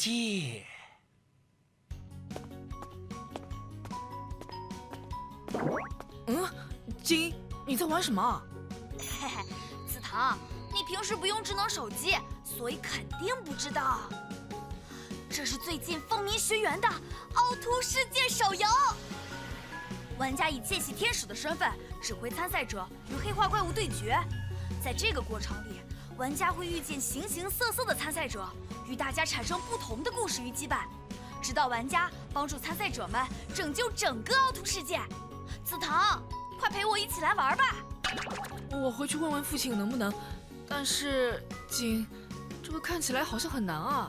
界。金，你在玩什么？嘿嘿，紫堂，你平时不用智能手机，所以肯定不知道，这是最近风靡学园的凹凸世界手游。玩家以见习天使的身份指挥参赛者与黑化怪物对决，在这个过程里，玩家会遇见形形色色的参赛者，与大家产生不同的故事与羁绊，直到玩家帮助参赛者们拯救整个凹凸世界。紫堂，快陪我一起来玩吧！我回去问问父亲能不能，但是金，这个看起来好像很难啊。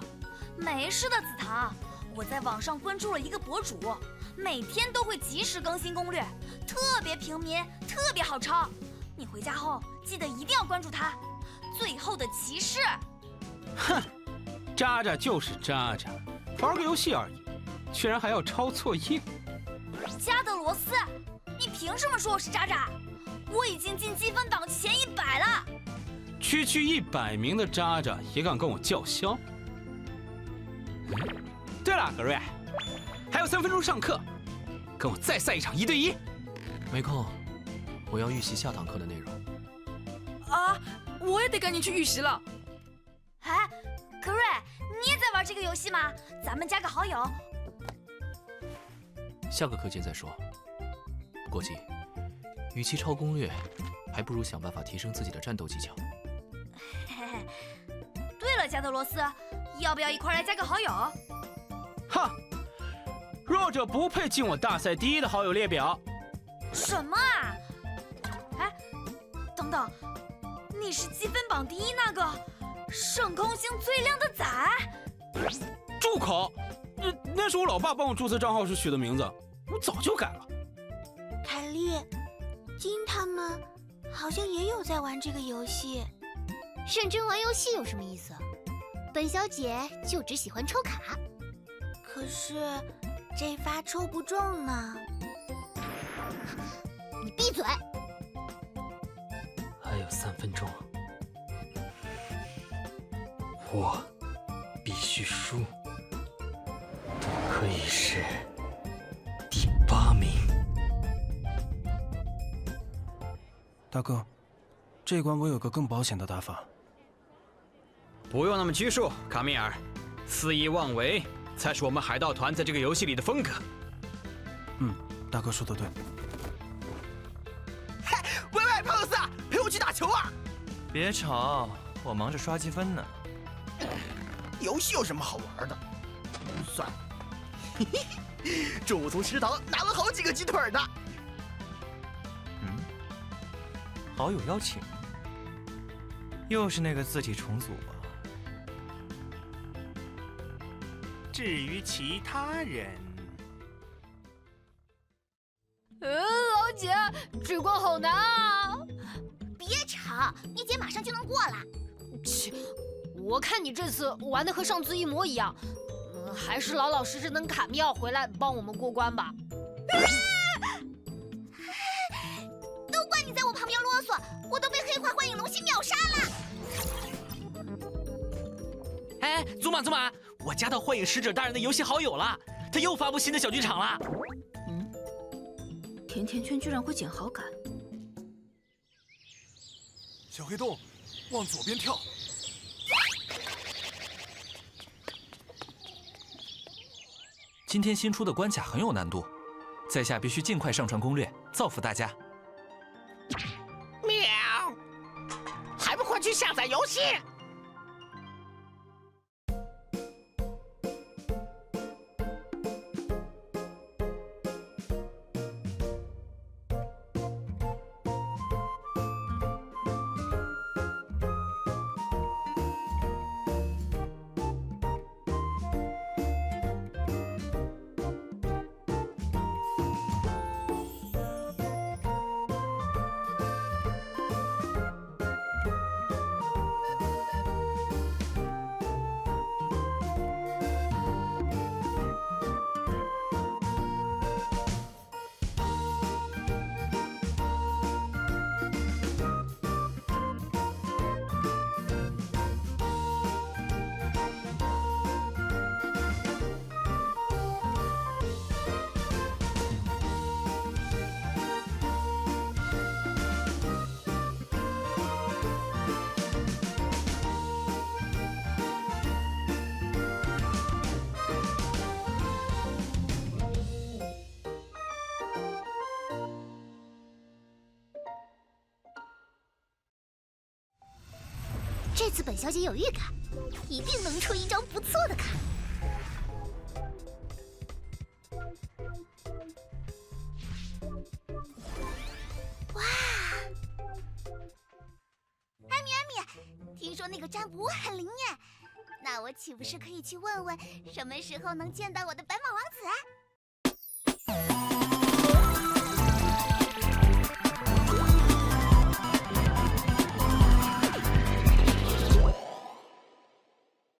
没事的，紫堂，我在网上关注了一个博主，每天都会及时更新攻略，特别平民，特别好抄。你回家后记得一定要关注他。最后的骑士。哼，渣渣就是渣渣，玩个游戏而已，居然还要抄作业。加德罗斯，你凭什么说我是渣渣？我已经进积分榜前100了。区100名的渣渣也敢跟我叫嚣？对了，格瑞，还有3分钟上课，跟我再赛一场1对1。没空，我要预习下堂课的内容。啊，我也得赶紧去预习了。哎，格瑞，你也在玩这个游戏吗？咱们加个好友。下个课间再说。国际，与其抄攻略，还不如想办法提升自己的战斗技巧。嘿嘿，对了，加德罗斯，要不要一块来加个好友？哈，弱者不配进我大赛第1的好友列表。什么啊？哎，等等，你是积分榜第1那个圣空星最亮的仔？住口！那是我老爸帮我注册账号时取的名字，我早就改了。凯莉、金他们好像也有在玩这个游戏。认真玩游戏有什么意思？本小姐就只喜欢抽卡。可是这发抽不中呢。你闭嘴！还有3分钟，我必须输，不可以是第8名。大哥，这关我有个更保险的打法。不用那么拘束，卡米尔，肆意妄为才是我们海盗团在这个游戏里的风格。大哥说的对。喂喂，胖子，陪我去打球啊！别吵，我忙着刷积分呢。游戏有什么好玩的？算了，嘿嘿，中午从食堂拿了好几个鸡腿呢。好友邀请，又是那个字体重组啊。至于其他人，老姐，这关好难啊！别吵，你姐马上就能过了。切，我看你这次玩的和上次一模一样，还是老老实实等卡米奥回来帮我们过关吧。都怪你在我旁边啰嗦，我都被黑化幻影龙心秒杀了。哎，祖玛祖玛，我加到幻影使者大人的游戏好友了，他又发布新的小剧场了。甜甜圈居然会捡好感。小黑洞，往左边跳。今天新出的关卡很有难度，在下必须尽快上传攻略，造福大家。喵！还不快去下载游戏！这次本小姐有预感，一定能出一张不错的卡。哇！艾米，听说那个占卜很灵验，那我岂不是可以去问问什么时候能见到我的白马王子？